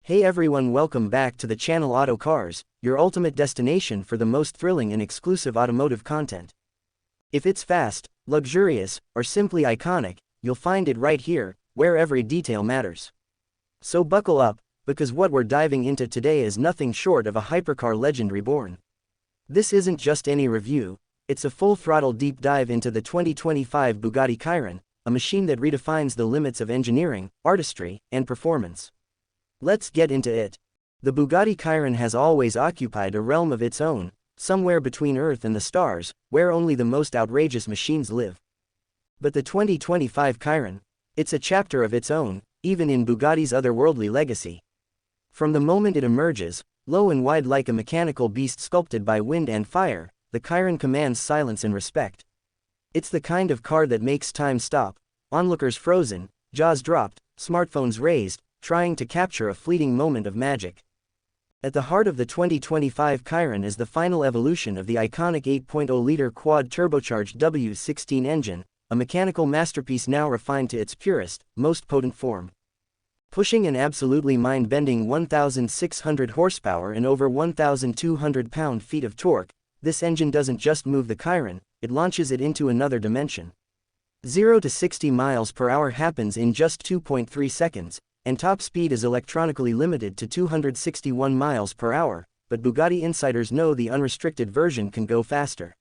Hey everyone, welcome back to the channel Auto Cars, your ultimate destination for the most thrilling and exclusive automotive content. If it's fast, luxurious, or simply iconic, you'll find it right here, where every detail matters. So buckle up, because what we're diving into today is nothing short of a hypercar legend reborn. This isn't just any review, it's a full-throttle deep dive into the 2025 Bugatti Chiron, a machine that redefines the limits of engineering, artistry, and performance. Let's get into it. The Bugatti Chiron has always occupied a realm of its own, somewhere between Earth and the stars, where only the most outrageous machines live. But the 2025 Chiron, it's a chapter of its own, even in Bugatti's otherworldly legacy. From the moment it emerges, low and wide like a mechanical beast sculpted by wind and fire, the Chiron commands silence and respect. It's the kind of car that makes time stop, onlookers frozen, jaws dropped, smartphones raised, trying to capture a fleeting moment of magic. At the heart of the 2025 Chiron is the final evolution of the iconic 8.0-liter quad-turbocharged W16 engine, a mechanical masterpiece now refined to its purest, most potent form. Pushing an absolutely mind-bending 1,600 horsepower and over 1,200 pound-feet of torque, this engine doesn't just move the Chiron, it launches it into another dimension. 0 to 60 miles per hour happens in just 2.3 seconds, and top speed is electronically limited to 261 miles per hour, but Bugatti insiders know the unrestricted version can go faster.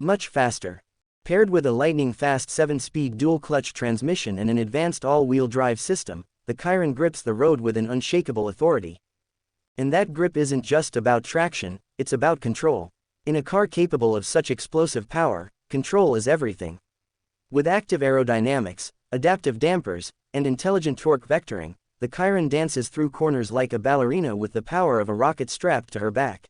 Much faster. Paired with a lightning-fast 7-speed dual-clutch transmission and an advanced all-wheel drive system, the Chiron grips the road with an unshakable authority. And that grip isn't just about traction, it's about control. In a car capable of such explosive power, control is everything. With active aerodynamics, adaptive dampers, and intelligent torque vectoring, the Chiron dances through corners like a ballerina with the power of a rocket strapped to her back.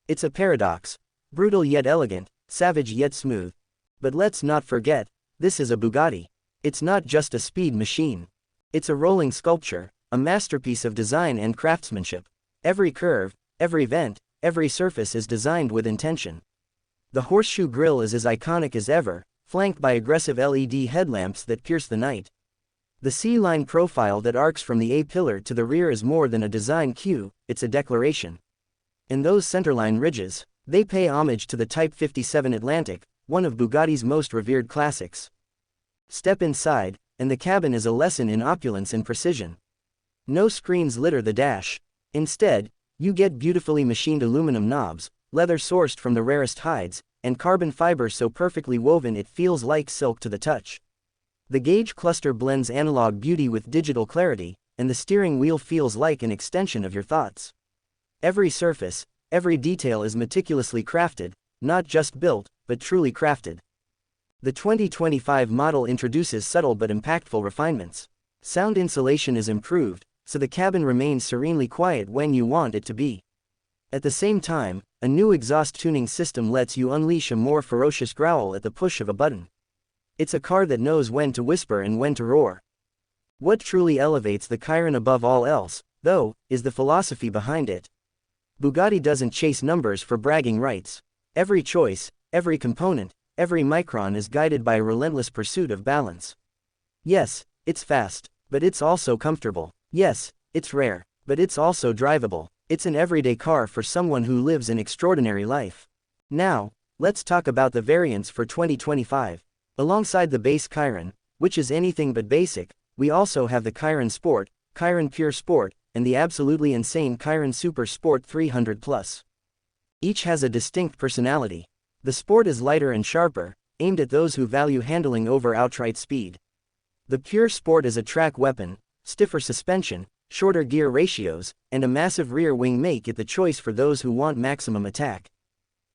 It's a paradox. Brutal yet elegant, savage yet smooth. But let's not forget, this is a Bugatti. It's not just a speed machine. It's a rolling sculpture, a masterpiece of design and craftsmanship. Every curve, every vent, every surface is designed with intention. The horseshoe grille is as iconic as ever, flanked by aggressive LED headlamps that pierce the night. The C-line profile that arcs from the A-pillar to the rear is more than a design cue, it's a declaration. And those centerline ridges, they pay homage to the Type 57 Atlantic, one of Bugatti's most revered classics. Step inside, and the cabin is a lesson in opulence and precision. No screens litter the dash. Instead, you get beautifully machined aluminum knobs, leather sourced from the rarest hides, and carbon fiber so perfectly woven it feels like silk to the touch. The gauge cluster blends analog beauty with digital clarity, and the steering wheel feels like an extension of your thoughts. Every surface, every detail is meticulously crafted, not just built, but truly crafted. The 2025 model introduces subtle but impactful refinements. Sound insulation is improved, so the cabin remains serenely quiet when you want it to be. At the same time, a new exhaust tuning system lets you unleash a more ferocious growl at the push of a button. It's a car that knows when to whisper and when to roar. What truly elevates the Chiron above all else, though, is the philosophy behind it. Bugatti doesn't chase numbers for bragging rights. Every choice, every component, every micron is guided by a relentless pursuit of balance. Yes, it's fast, but it's also comfortable. Yes, it's rare, but it's also drivable. It's an everyday car for someone who lives an extraordinary life. Now, let's talk about the variants for 2025. Alongside the base Chiron, which is anything but basic, we also have the Chiron Sport, Chiron Pure Sport, and the absolutely insane Chiron Super Sport 300+. Each has a distinct personality. The Sport is lighter and sharper, aimed at those who value handling over outright speed. The Pure Sport is a track weapon, stiffer suspension, shorter gear ratios, and a massive rear wing make it the choice for those who want maximum attack.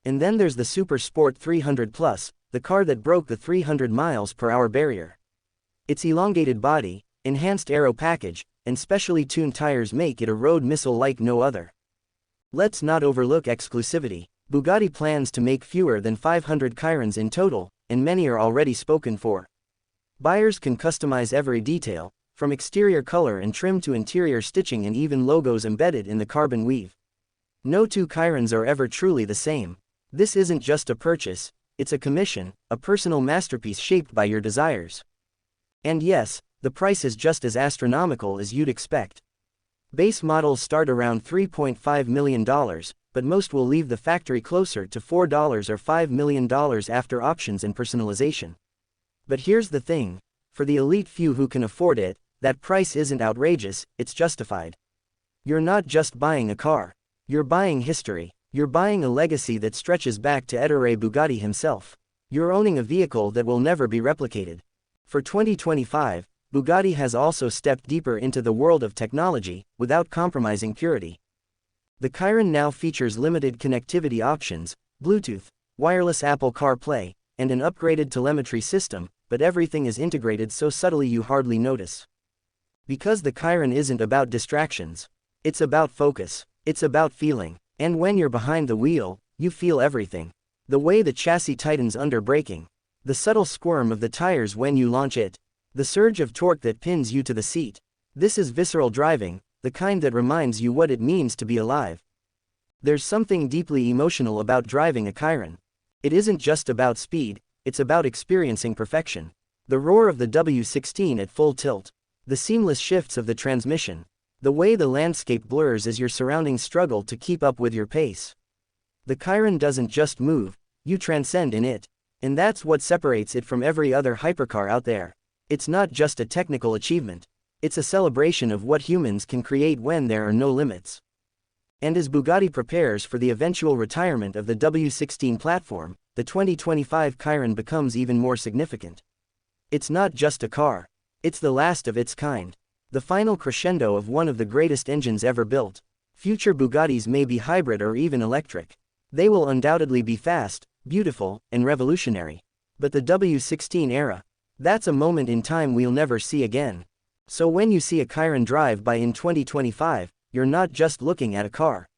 And then there's the Super Sport 300+, the car that broke the 300 miles per hour barrier. Its elongated body, enhanced aero package, and specially tuned tires make it a road missile like no other. Let's not overlook exclusivity. Bugatti plans to make fewer than 500 Chirons in total, and many are already spoken for. Buyers can customize every detail, from exterior color and trim to interior stitching and even logos embedded in the carbon weave. No two Chirons are ever truly the same. This isn't just a purchase, it's a commission, a personal masterpiece shaped by your desires. And yes, the price is just as astronomical as you'd expect. Base models start around $3.5 million, but most will leave the factory closer to $4 or $5 million after options and personalization. But here's the thing, for the elite few who can afford it, that price isn't outrageous, it's justified. You're not just buying a car. You're buying history. You're buying a legacy that stretches back to Ettore Bugatti himself. You're owning a vehicle that will never be replicated. For 2025, Bugatti has also stepped deeper into the world of technology, without compromising purity. The Chiron now features limited connectivity options, Bluetooth, wireless Apple CarPlay, and an upgraded telemetry system, but everything is integrated so subtly you hardly notice. Because the Chiron isn't about distractions. It's about focus. It's about feeling. And when you're behind the wheel, you feel everything. The way the chassis tightens under braking. The subtle squirm of the tires when you launch it. The surge of torque that pins you to the seat. This is visceral driving, the kind that reminds you what it means to be alive. There's something deeply emotional about driving a Chiron. It isn't just about speed, it's about experiencing perfection. The roar of the W16 at full tilt. The seamless shifts of the transmission. The way the landscape blurs as your surroundings struggle to keep up with your pace. The Chiron doesn't just move, you transcend in it. And that's what separates it from every other hypercar out there. It's not just a technical achievement. It's a celebration of what humans can create when there are no limits. And as Bugatti prepares for the eventual retirement of the W16 platform, the 2025 Chiron becomes even more significant. It's not just a car. It's the last of its kind. The final crescendo of one of the greatest engines ever built. Future Bugattis may be hybrid or even electric. They will undoubtedly be fast, beautiful, and revolutionary. But the W16 era, that's a moment in time we'll never see again. So when you see a Chiron drive by in 2025, you're not just looking at a car.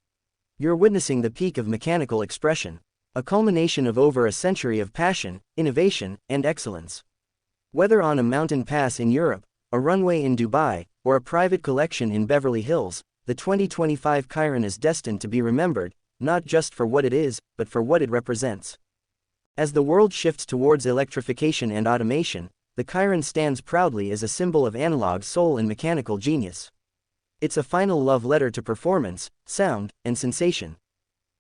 You're witnessing the peak of mechanical expression. A culmination of over a century of passion, innovation, and excellence. Whether on a mountain pass in Europe, a runway in Dubai, or a private collection in Beverly Hills, the 2025 Chiron is destined to be remembered, not just for what it is, but for what it represents. As the world shifts towards electrification and automation, the Chiron stands proudly as a symbol of analog soul and mechanical genius. It's a final love letter to performance, sound, and sensation.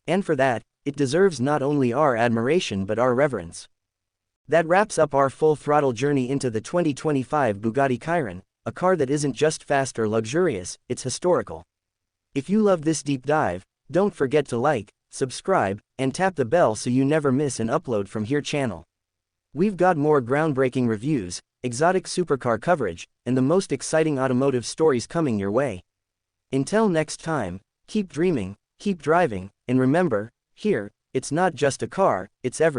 And for that, it deserves not only our admiration but our reverence. That wraps up our full-throttle journey into the 2025 Bugatti Chiron, a car that isn't just fast or luxurious, it's historical. If you love this deep dive, don't forget to like, subscribe, and tap the bell so you never miss an upload from here channel. We've got more groundbreaking reviews, exotic supercar coverage, and the most exciting automotive stories coming your way. Until next time, keep dreaming, keep driving, and remember, here, it's not just a car, it's everything.